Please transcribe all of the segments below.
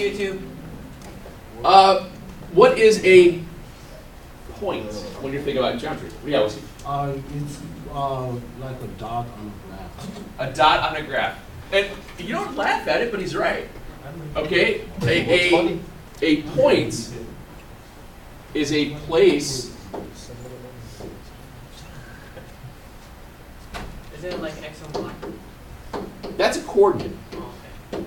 YouTube. What is a point when you're thinking about geometry? Yeah, what's it? It's like a dot on a graph. A dot on a graph. And you don't laugh at it, but he's right. Okay? A point is a place. Is it like X and Y? That's a coordinate. Oh, okay.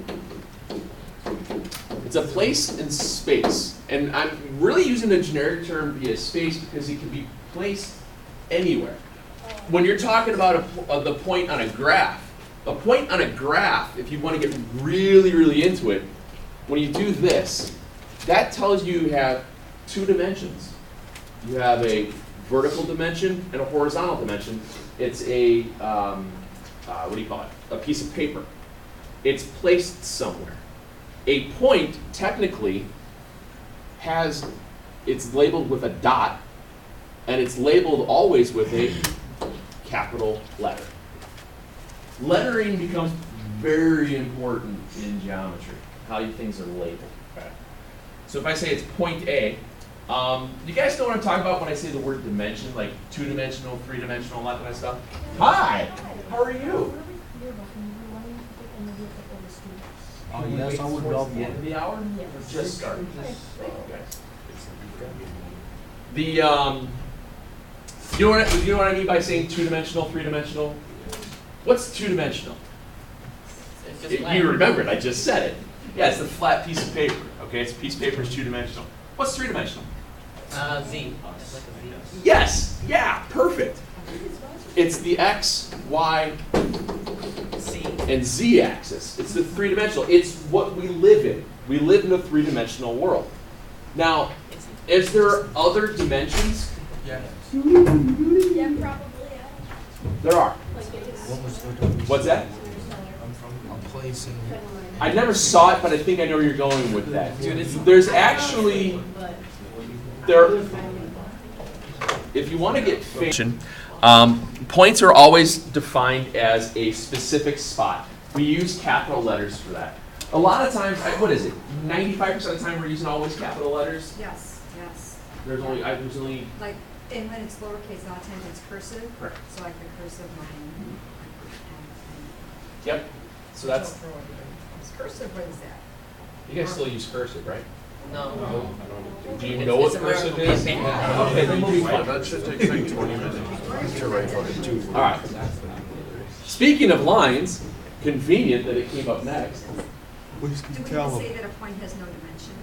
It's a place in space. And I'm really using the generic term via space because it can be placed anywhere. When you're talking about the point on a graph, if you want to get really, really into it, when you do this, that tells you have two dimensions. You have a vertical dimension and a horizontal dimension. It's a, what do you call it? A piece of paper. It's placed somewhere. A point, technically, it's labeled with a dot, and it's labeled always with a capital letter. Lettering becomes very important in geometry, how things are labeled. Okay. So if I say it's point A, you guys know what I'm talking about when I say the word dimension, like two-dimensional, three-dimensional, all that kind of stuff? Hi, how are you? Yes, I would love The end one. of the hour? Yes. Just started. Okay. The you know what I mean by saying two-dimensional, three-dimensional? What's two-dimensional? It's just flat. You remember it, I just said it. Yeah, it's the flat piece of paper. Okay, it's a piece of paper is two-dimensional. What's three-dimensional? Z. It's like a Z. Yes, yeah, perfect. It's the X, Y, C. and Z axis. It's the three-dimensional. It's what we live in. We live in a three-dimensional world. Now, is there other dimensions? Yeah. Yeah, probably, yeah. There are. What was the What's that? a place in I never saw it, but I think I know where you're going with that. Dude, it's There's actually, if you want to get points are always defined as a specific spot. We use capital letters for that. A lot of times, what is it? 95% of the time we're using always capital letters. Yes, yes. There's only Like, and when it's lowercase, a lot of times it's cursive. Correct. So like the cursive line. Yep. So that's, It's cursive, what is that? you guys still use cursive, right? No. Do you know what It's cursive American. is? Okay, then we'll be fine. That should take like 20 minutes to write on it too. All right. Speaking of lines, convenient that it came up next. Do we even say that a point has no dimension?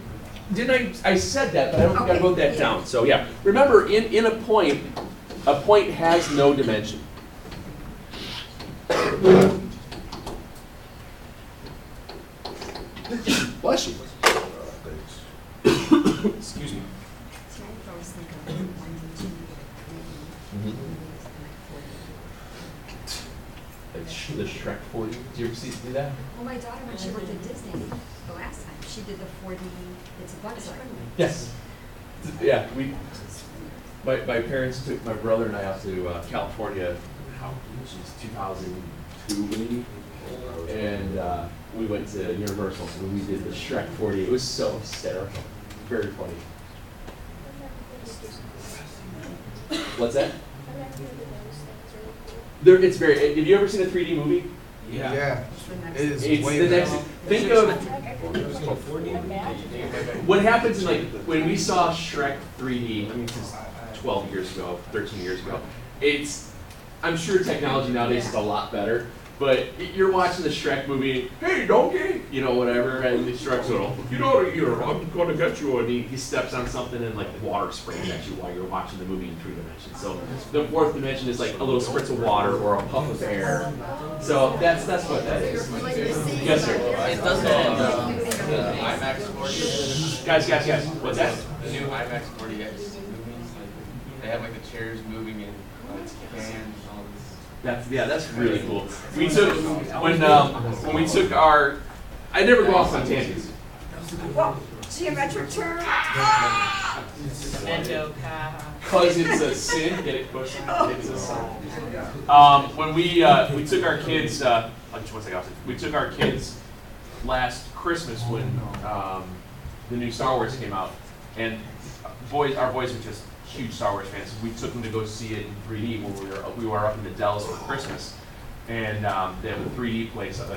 Didn't I said that, but I don't think I Okay, wrote that yeah. down. So yeah, remember in a point has no dimension. Bless you. Excuse me. See, I always think of 1 and 2. The Shrek 40. Did you ever do that? Well, my daughter, when she worked at Disney the last time, she did the 4D, it's a Bug's Life. Yes. Yeah, my parents took my brother and I out to California, geez, 2002 maybe, and we went to Universal and we did the Shrek 40. It was so hysterical, very funny. What's that? It's very. Have you ever seen a 3D movie? Yeah. It's the next It is It's way the next. better. Think of what happens in, like, when we saw Shrek 3D. I mean, this is 12 years ago, 13 years ago. I'm sure technology nowadays is a lot better. But you're watching the Shrek movie, hey, donkey, whatever, and the Shrek's going, I'm going to get you, and he steps on something and like water sprays at you while you're watching the movie in 3 dimensions. So the 4th dimension is like a little spritz of water or a puff of air. So that's what that is. Yes, sir. It doesn't. IMAX 40. Guys, what's that? The new IMAX 40X. They have like the chairs moving and fans and all this. That's really cool. We took when we took our. I never go off on tangents. Whoa, geometric term. Because it's a sin. Get it, push. It's a sin. When we took our kids. We took our kids last Christmas when the new Star Wars came out, and our boys are just huge Star Wars fans. We took them to go see it in 3D when we were up in the Dells for Christmas, and they have a 3D place up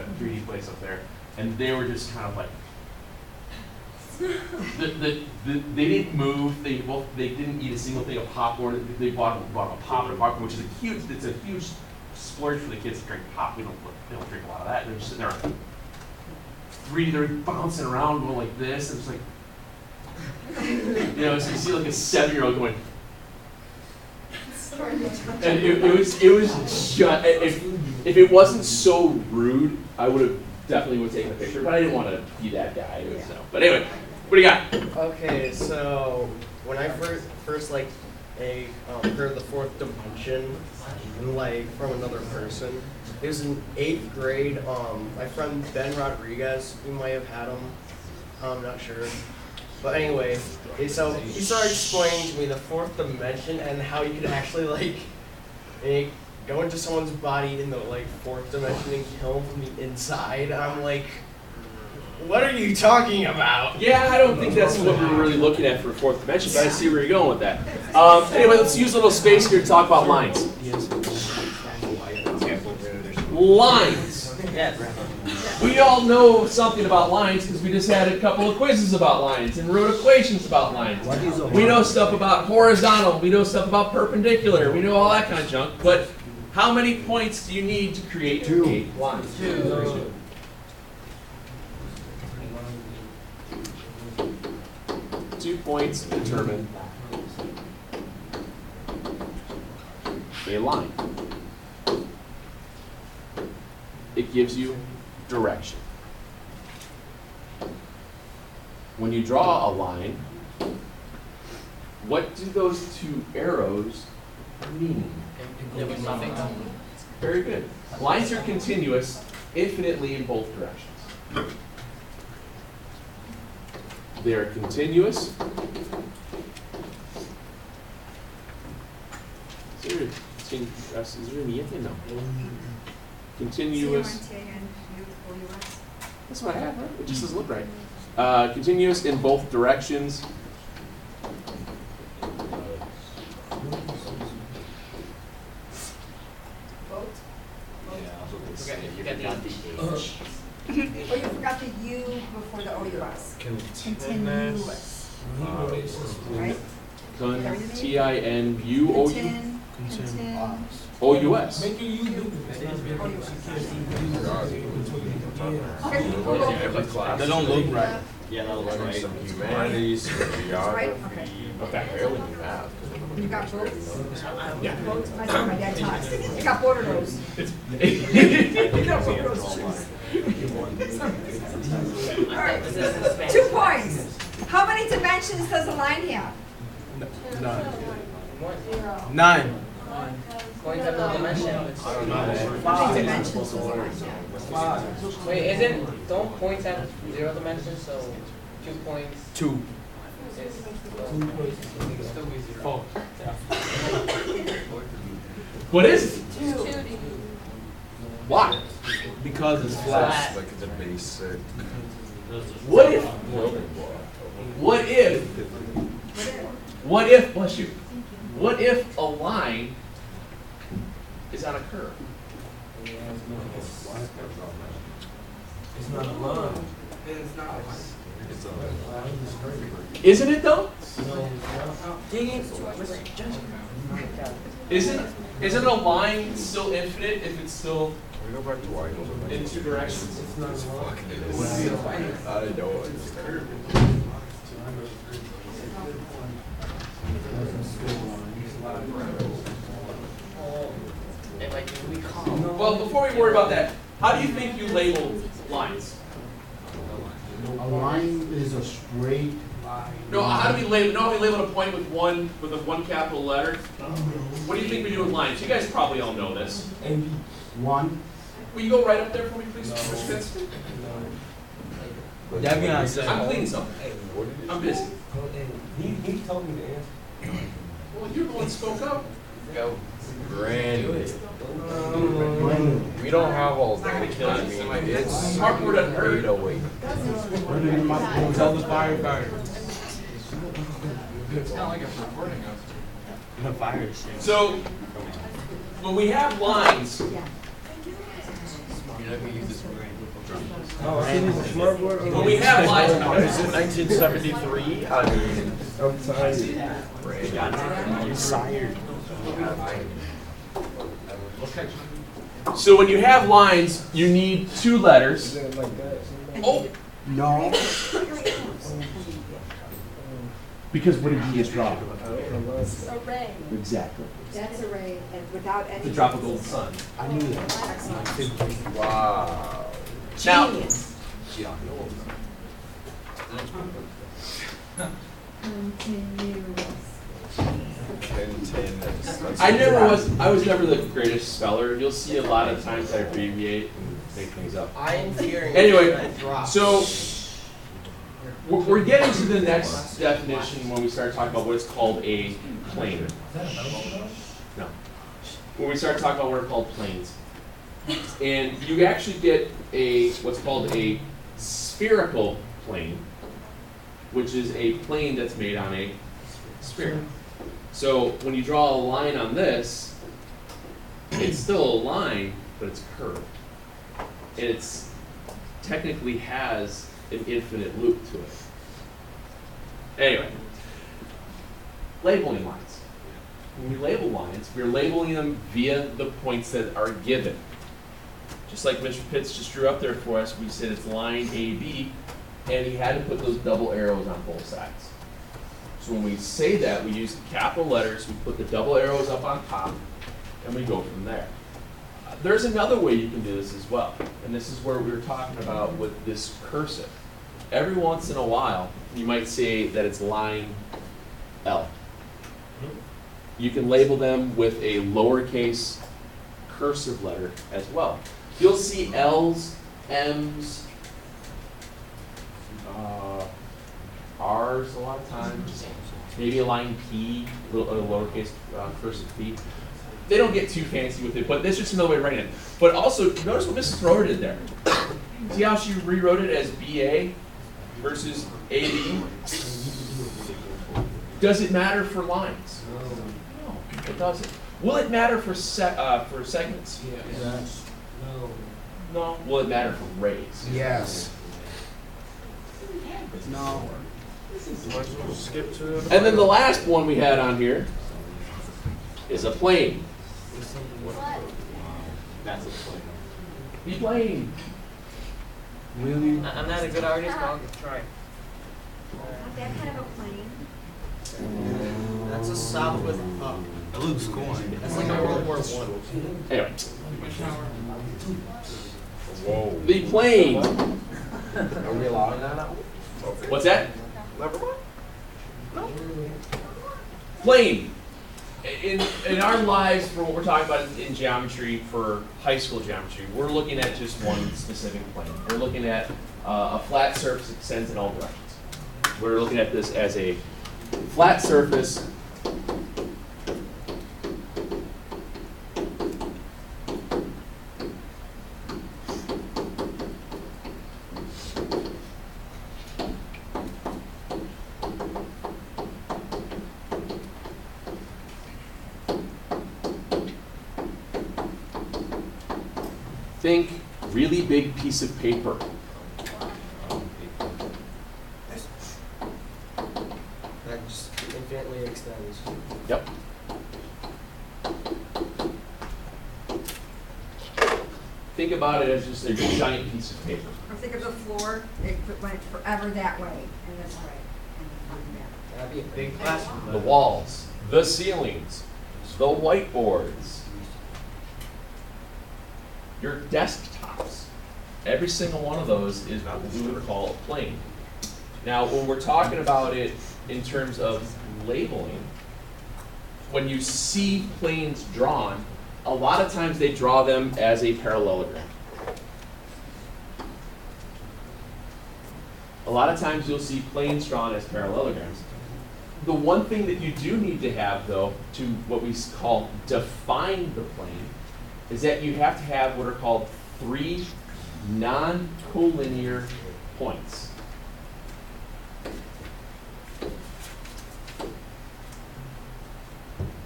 there, and they were just kind of like. They didn't move. They didn't eat a single thing of popcorn. They bought a popcorn, which is a huge splurge for the kids to drink pop. They don't drink a lot of that. They're just sitting there, 3D. They're bouncing around going like this, and it's like, so you see like a 7-year-old going. And it was just, if it wasn't so rude, I would have taken a picture, but I didn't want to be that guy. But anyway, what do you got? Okay, so when I first like heard the fourth dimension, and like from another person, it was in 8th grade. My friend Ben Rodriguez, you might have had him. I'm not sure. But anyway, so he started explaining to me the fourth dimension and how you could actually go into someone's body in the fourth dimension and kill them from the inside. And I'm like, what are you talking about? Yeah, I don't think that's what we're really looking at for fourth dimension, but I see where you're going with that. Anyway, let's use a little space here to talk about lines. Lines. Yes. We all know something about lines because we just had a couple of quizzes about lines and wrote equations about lines. We know stuff about horizontal, we know stuff about perpendicular, we know all that kind of junk, but how many points do you need to create a line? 2. 2 points determine a line. It gives you direction. When you draw a line, what do those 2 arrows mean? Nothing. Very good. Lines are continuous infinitely in both directions. They are continuous. Is there a niente? No. Continuous. That's what I have, right? It just doesn't look right. Continuous in both directions. You got the H. Oh, you forgot the U before the OUS. Continuous. Right? T-I-N-U-O-U? O-U-S. That don't look right. Yeah, that looks right. Some humanities, geography. Okay. Barely do math. You got both? Yeah. Both? I know my dad taught. You got both of those. You got both of those. All right. 2 points. How many dimensions does a line have? 9. Points have no dimension. How many dimensions does a line have? Wait, don't points have 0 dimensions, so 2 points 2. is What is it? 2D. Why? Because it's flat. Like the basic. What if, bless you, what if a line is on a curve? It's not a line. Isn't it though? Isn't a line still infinite if it's still We go back to why in 2 directions? It's not a line. I know it's curvy. Well, before we worry about that, how do you think you label lines? A line is a straight line. No, how do we label? No, we label a point with a one capital letter. What do you think we do with lines? You guys probably all know this. One. Will you go right up there for me, please, Mr. Spence? Devion said. I'm cleaning something. I'm busy. He told me to answer. Well, you're the one that spoke up. Go. Brandon. We don't have all day. It's Hardcore doesn't hurt. 8:08. Tell the firefighter. It's not like it's recording us. The virus. So when we have lines, You're not gonna use this for when we have lines, Is it 1973? I mean, I'm tired. You're tired. so when you have lines, you need two letters. Oh, No. because what did you just drop? Array. Exactly. That's array, and without any. The drop of golden sun. I knew that. Excellent. Wow. Now, Genius. Continuous. I was never the greatest speller. You'll see a lot of times I abbreviate and make things up. I am hearing. Anyway, that drop. so we're getting to the next definition when we start talking about what is called a plane. No. When we start talking about what are called planes. And you actually get what's called a spherical plane, which is a plane that's made on a sphere. So when you draw a line on this, it's still a line, but it's curved. And it's technically has an infinite loop to it. Anyway, labeling lines. When we label lines, we're labeling them via the points that are given. Just like Mr. Pitts just drew up there for us, we said it's line AB, and he had to put those double arrows on both sides. So when we say that, we use the capital letters, we put the double arrows up on top, and we go from there. There's another way you can do this as well, and this is where we were talking about with this cursive. Every once in a while, you might say that it's line L. You can label them with a lowercase cursive letter as well. You'll see L's, M's, R's a lot of times, maybe a line P, a lowercase cursive P. They don't get too fancy with it, but that's just another way of writing it. But also, notice what Mrs. Thrower did there. See how she rewrote it as BA versus AB? Does it matter for lines? No, it doesn't. Will it matter for segments? Yes. No. Will it matter for rays? Yes. No. Skip to it. And then the last one we had on here is a plane. That's a plane. Be plane. Really? I'm not a good artist, but I'll try. Not that kind of a plane. That's a stop with up. It looks cool. That's like a World War I. Anyway, Whoa. the plane. Are we allowing that now? What's that? Never mind. Plane. In our lives, for what we're talking about in geometry, for high school geometry, we're looking at just one specific plane. We're looking at a flat surface that extends in all directions. We're looking at this as a flat surface think really big piece of paper. That just infinitely extends. Yep. Think about it as just a giant piece of paper. Or think of the floor, it went forever that way and this way. And That'd be a big class. The walls, the ceilings, the whiteboards, your desktops. Every single one of those is what we would call a plane. Now, when we're talking about it in terms of labeling, when you see planes drawn, a lot of times they draw them as a parallelogram. A lot of times you'll see planes drawn as parallelograms. the one thing that you do need to have, though, to what we call define the plane, is that you have to have what are called 3 non-collinear points.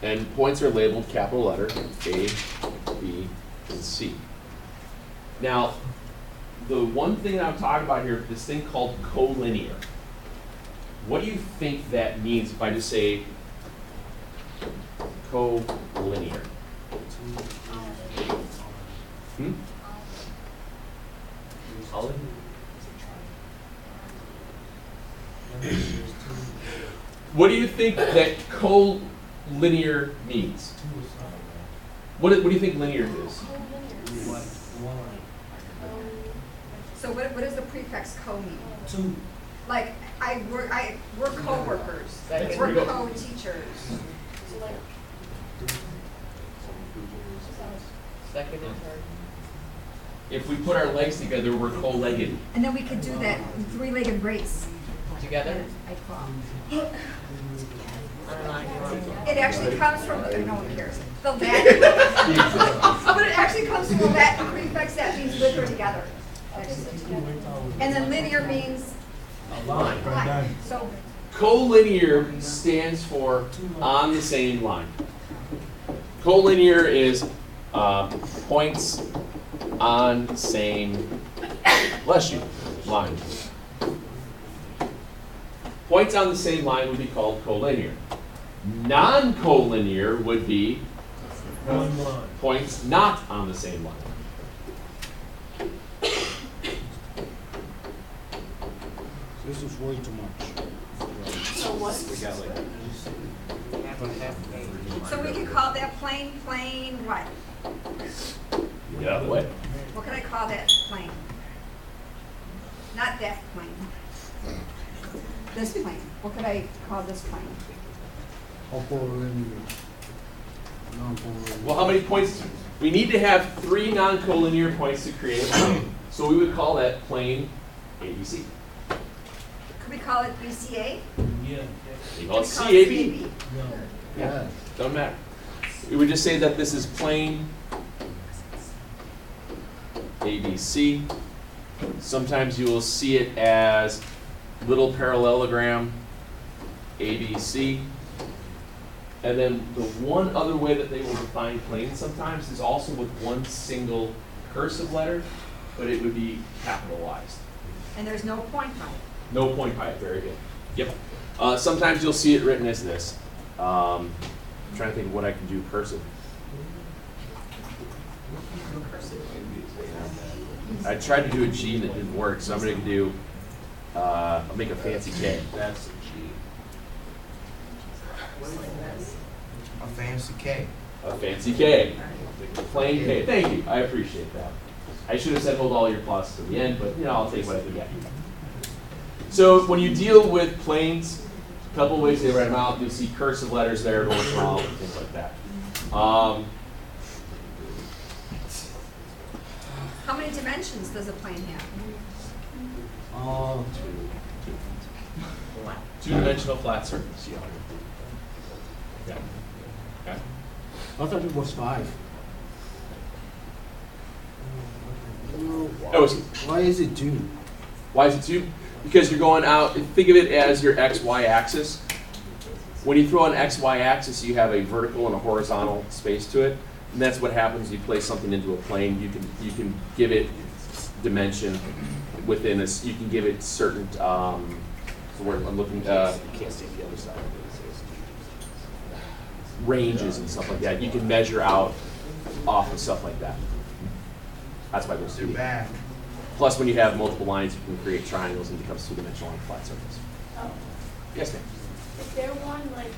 And points are labeled capital letter A, B, and C. Now, the one thing I'm talking about here, this thing called collinear. What do you think that means if I just say collinear? Solid? What do you think that collinear means? What do you think linear is? So what does the prefix co mean? Two. Like, we're co-workers, That's we're real. co-teachers. Second and third. If we put our legs together, we're co-legged. And then we could do that three-legged race. Together? I call. I don't know. It actually comes from, no one cares, the Latin. But it actually comes from the Latin prefix that means with or together. And then linear means line. So, Collinear stands for on the same line. Collinear is points on same, bless you, line. Points on the same line would be called collinear. Non-collinear would be points not on the same line. This is way too much. We got like, so we can call that plane what? Yeah, what? What can I call that plane? Not that plane. This plane. What could I call this plane? Collinear. Non-collinear. Well, how many points? We need to have 3 non-collinear points to create a plane. So we would call that plane ABC. Could we call it BCA? You call it Could we CAB. Yeah. Doesn't matter. We would just say that this is plane ABC. Sometimes you will see it as little parallelogram ABC. And then the one other way that they will define planes sometimes is also with one single cursive letter, but it would be capitalized. And there's no point by it. No point by it, very good. Yep. Sometimes you'll see it written as this. I'm trying to think of what I can do cursive. I tried to do a G and it didn't work, so I'm going to do, I'll make a fancy K. that's a G. A fancy K. A fancy K. Plain K. Thank you. I appreciate that. I should have said hold all your pluses to the end, but you know, I'll take what I can get. So when you deal with planes, a couple ways they write them out. You'll see cursive letters there going wrong, things like that. How many dimensions does a plane have? Two-dimensional flat surface. Yeah. Okay. I thought it was 5. That was, Why is it 2? why is it 2? Because you're going out, think of it as your XY axis. When you throw an XY axis, you have a vertical and a horizontal space to it. And that's what happens when you place something into a plane. You can give it dimension within this. You can give it certain, the word I'm looking, can't see the other side. Ranges and stuff like that. You can measure out off and stuff like that. That's why there's 2. Bad. Plus, when you have multiple lines, you can create triangles and it becomes 2-dimensional on a flat surface. Oh, Yes, ma'am. is there one like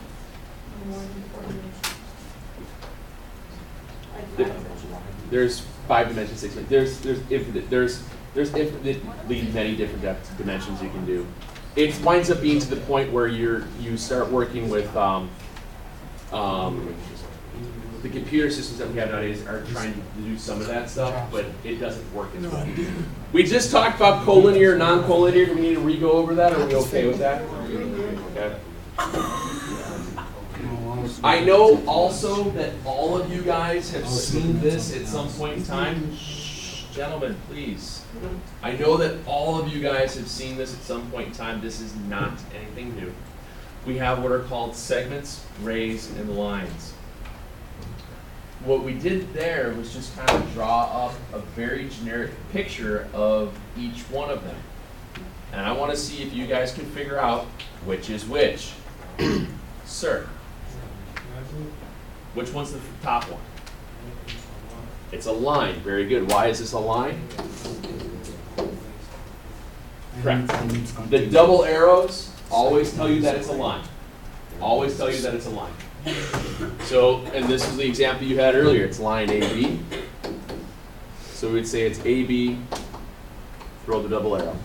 more than 4 dimensions? Like There- 5 dimensions? There's 5 dimensions, 6 dimensions. There's infinitely many different dimensions you can do. It winds up being to the point where you start working with the computer systems that we have nowadays are trying to do some of that stuff, but it doesn't work as well. We just talked about collinear, non-collinear. Do we need to re-go over that? Are we okay with that? Okay. I know also that all of you guys have seen this at some point in time. Shh, gentlemen, please. I know that all of you guys have seen this at some point in time. This is not anything new. We have what are called segments, rays, and lines. What we did there was just kind of draw up a very generic picture of each one of them. And I want to see if you guys can figure out which is which. Sir, which one's the top one? It's a line. Very good. Why is this a line? Correct. The double arrows always tell you that it's a line. Always tell you that it's a line. So, and this is the example you had earlier. It's line AB. So we'd say it's AB, throw the double arrow.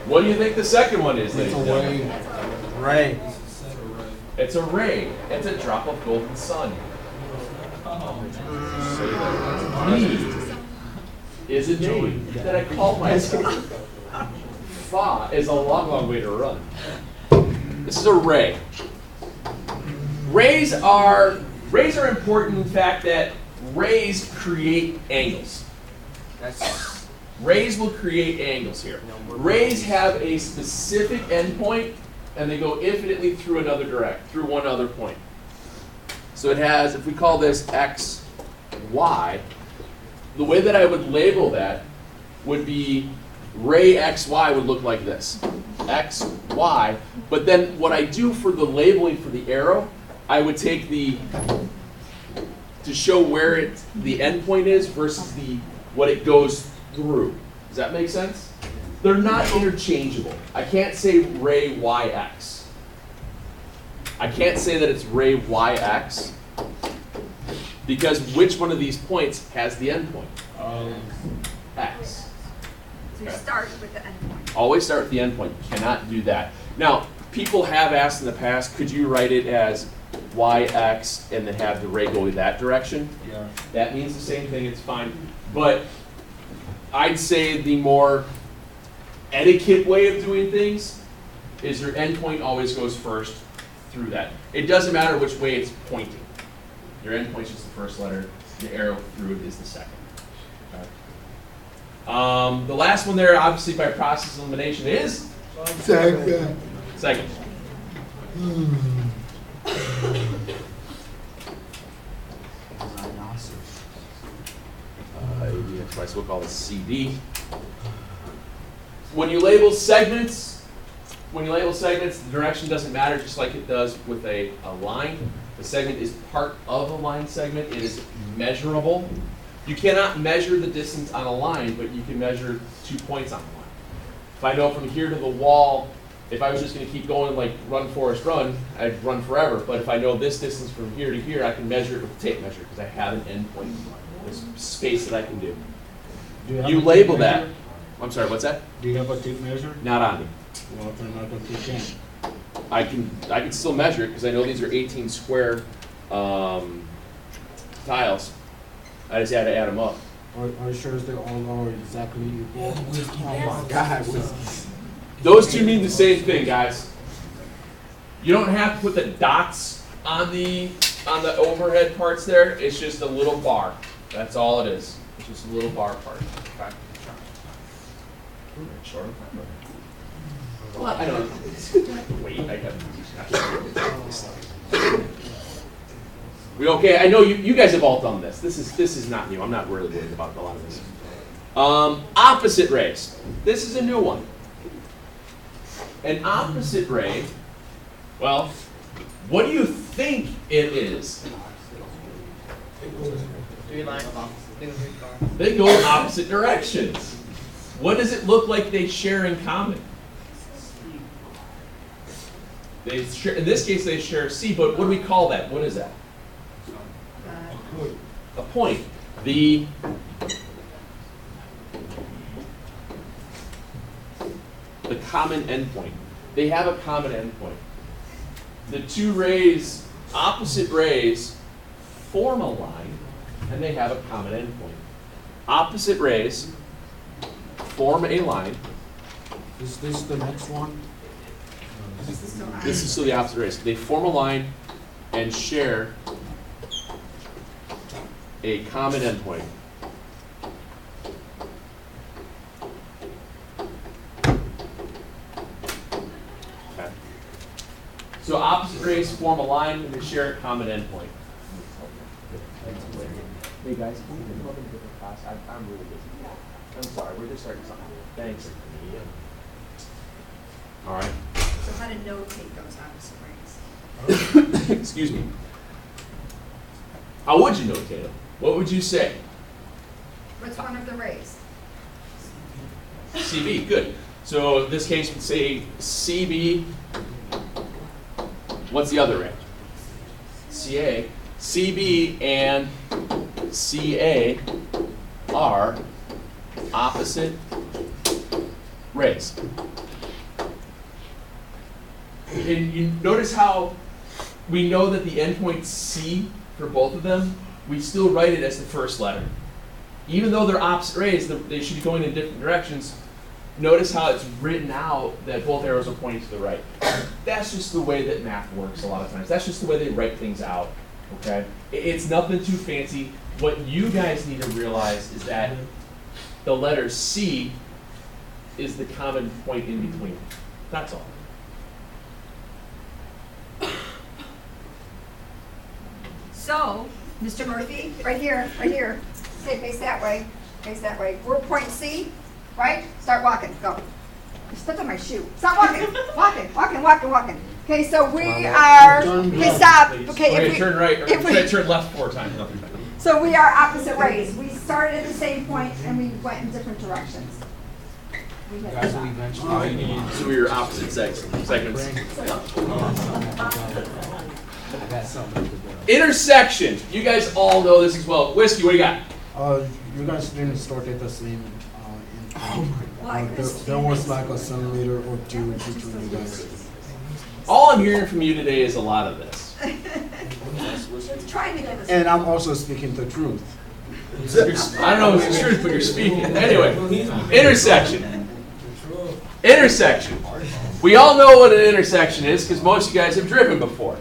What do you think the second one is? It's a ladies? ray. It's a ray. It's a drop of golden sun. Me is a name that I call myself. Fa is a long, long way to run. This is a ray. Rays are important in the fact that rays create angles. Rays will create angles here. Rays have a specific endpoint, and they go infinitely through through one other point. So it has, if we call this x, y, the way that I would label that would be ray xy would look like this. X, Y, but then what I do for the labeling for the arrow, I would take to show where the endpoint is versus what it goes through. Does that make sense? They're not interchangeable. I can't say ray YX. I can't say that it's ray YX because which one of these points has the endpoint? X. So you start with the endpoint. Always start with the endpoint. You cannot do that. Now, people have asked in the past, could you write it as YX and then have the ray go that direction? Yeah. That means the same thing, it's fine. But I'd say the more etiquette way of doing things is your endpoint always goes first through that. It doesn't matter which way it's pointing. Your endpoint's just the first letter, the arrow through it is the second. The last one there, obviously by process of elimination, is second. So we'll call this CD. When you label segments, the direction doesn't matter, just like it does with a line. The segment is part of a line segment. It is measurable. You cannot measure the distance on a line, but you can measure 2 points on the line. If I know from here to the wall, if I was just going to keep going like run, Forrest, run, I'd run forever. But if I know this distance from here to here, I can measure it with a tape measure because I have an endpoint. There's space that I can do. You label that. I'm sorry, what's that? Do you have a tape measure? Not on me. Well, then I don't take in. I can still measure it because I know these are 18 square tiles. I just had to add them up. Are you sure they all are exactly equal? Oh my God. Those two mean the same thing, guys. You don't have to put the dots on the overhead parts there. It's just a little bar. That's all it is. It's just a little bar part. Okay. Well, I don't. Wait, I got. We okay? I know you guys have all done this. This is not new. I'm not really worried about a lot of this. Opposite rays. This is a new one. An opposite ray. Well, what do you think it is? They go in opposite directions. What does it look like they share in common? They share, in this case, they share C, but what do we call that? What is that? A point. The common endpoint. They have a common endpoint. The two rays, opposite rays, form a line, and they have a common endpoint. Opposite rays form a line. Is this the next one? This is still the opposite race. They form a line and share a common endpoint. Okay. So opposite race form a line and they share a common endpoint. Hey guys, can we take a little bit different class? I'm really busy. I'm sorry, we're just starting something. Thanks. All right. So how to notate those opposite rays? Excuse me. How would you notate them? What would you say? What's one of the rays? CB, good. So in this case, we'd say CB. What's the other ray? CA. CB and CA are opposite rays. And you notice how we know that the endpoint C for both of them, we still write it as the first letter. Even though they're opposite rays, they should be going in different directions. Notice how it's written out that both arrows are pointing to the right. That's just the way that math works a lot of times. That's just the way they write things out, okay? It's nothing too fancy. What you guys need to realize is that the letter C is the common point in between. That's all. So, Mr. Murphy, right here, right here. Okay, face that way, face that way. We're point C, right? Start walking, go. You stepped on my shoe. Stop walking, walking. Okay, so we are, okay, stop. Okay, We're if gonna we, turn right, or if we're gonna we, turn left 4 times. so we are opposite rays. We started at the same point and we went in different directions. We had to stop. So we are opposite segments. Intersection. You guys all know this as well. Whiskey, what do you got? You guys didn't start at the same. Why? There was like a centimeter or two between you guys. All I'm hearing from you today is a lot of this. It's trying to get us. And I'm also speaking the truth. I don't know if it's the truth, but you're speaking. Anyway, intersection. Intersection. We all know what an intersection is because most of you guys have driven before.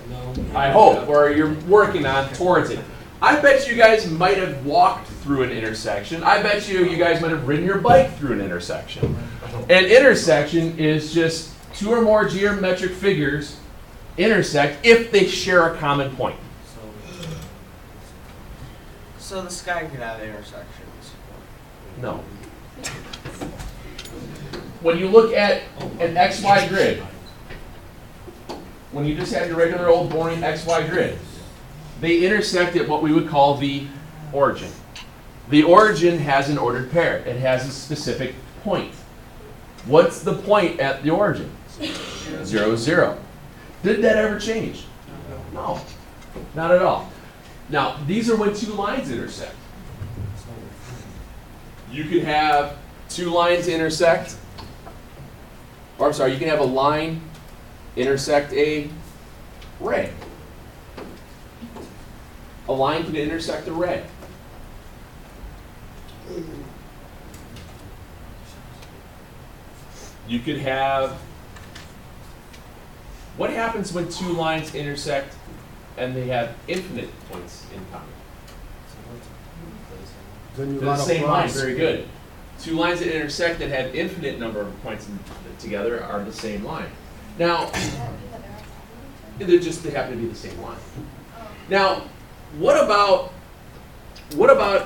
I hope, or you're working on towards it. I bet you guys might have walked through an intersection. I bet you guys might have ridden your bike through an intersection. An intersection is just 2 or more geometric figures intersect if they share a common point. So the sky could have intersections. No. When you look at an XY grid, when you just have your regular old boring XY grid, they intersect at what we would call the origin. The origin has an ordered pair. It has a specific point. What's the point at the origin? 0, 0. Did that ever change? No, not at all. Now, these are when 2 lines intersect. You could have 2 lines intersect, or I'm sorry, you can have a line intersect a ray. A line can intersect a ray. You could have, what happens when 2 lines intersect and they have infinite points in common? Then you They're the got a same line, plus. very good. 2 lines that intersect that have infinite number of points together are the same line. Now, they happen to be the same line. Now, what about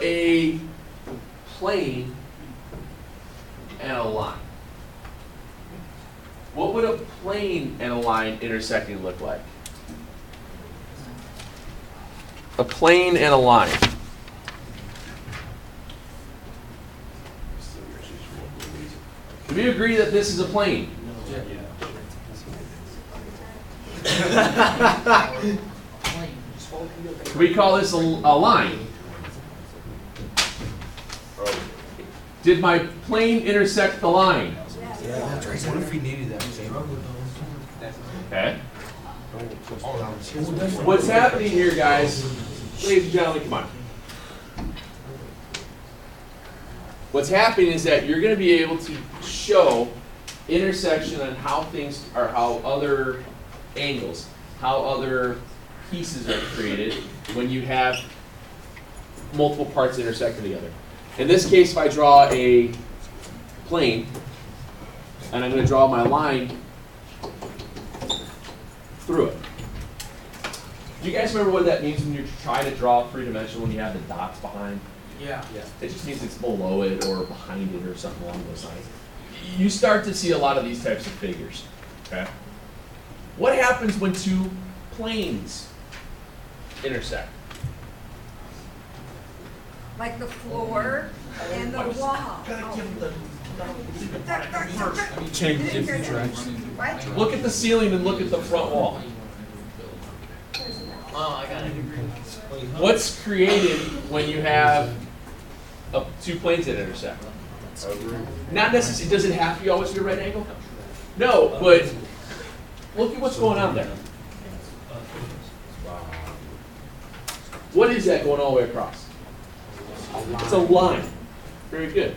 a plane and a line? What would a plane and a line intersecting look like? A plane and a line. Do we agree that this is a plane? Can we call this a line? Did my plane intersect the line? What if we needed that? Okay. What's happening here, guys? Ladies and gentlemen, come on. What's happening is that you're going to be able to show intersection on how things are, how other angles, how other pieces are created when you have multiple parts intersecting together. In this case, if I draw a plane, and I'm going to draw my line through it. Do you guys remember what that means when you're trying to draw three-dimensional when you have the dots behind? Yeah. It just means it's below it or behind it or something along those lines. You start to see a lot of these types of figures. Okay. What happens when two planes intersect? Like the floor and the wall. Change different directions. What? Look at the ceiling and look at the front wall. Oh, I got it. What's created when you have two planes that intersect? Not necessarily. Does it have to be always be a right angle? No, but look at what's going on there. What is that going all the way across? It's a line. Very good.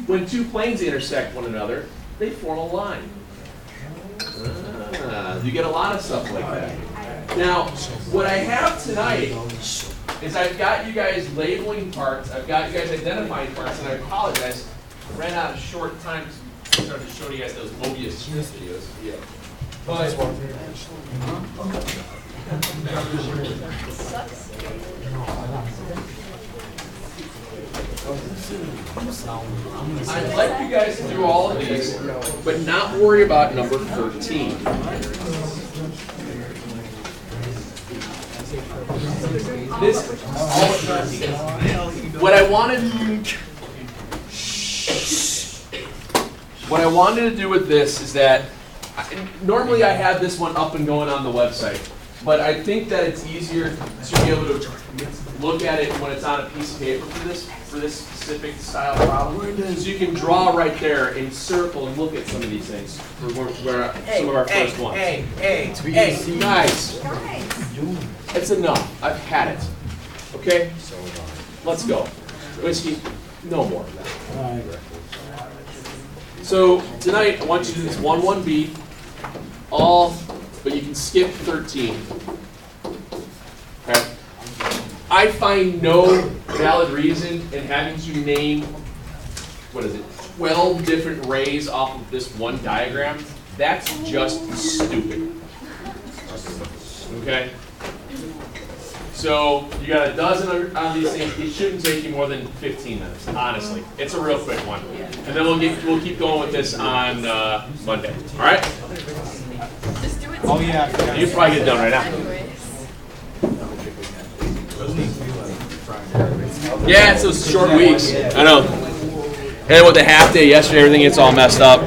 When two planes intersect one another, they form a line. You get a lot of stuff like that. Now, what I have tonight is I've got you guys labeling parts, I've got you guys identifying parts, and I apologize, I ran out of short time to start to show you guys those Mobius videos. But I'd like you guys to do all of these, but not worry about number 13. What I wanted to do with this is that normally I have this one up and going on the website, but I think that it's easier to be able to look at it when it's on a piece of paper for this specific style problem. So you can draw right there and circle and look at some of these things for some of our first ones. Nice. It's enough. I've had it. Okay? Let's go. Whiskey, no more of that. So tonight I want you to do this 1-1B, but you can skip 13. Okay? I find no valid reason in having to name, 12 different rays off of this one diagram. That's just stupid. Okay? So you got a dozen on these things. It shouldn't take you more than 15 minutes, honestly. It's a real quick one. And then we'll keep going with this on Monday. All right? Just do it. Oh yeah. You can probably get it done right now. Yeah, it's those short weeks. I know. And with the half day yesterday, everything gets all messed up.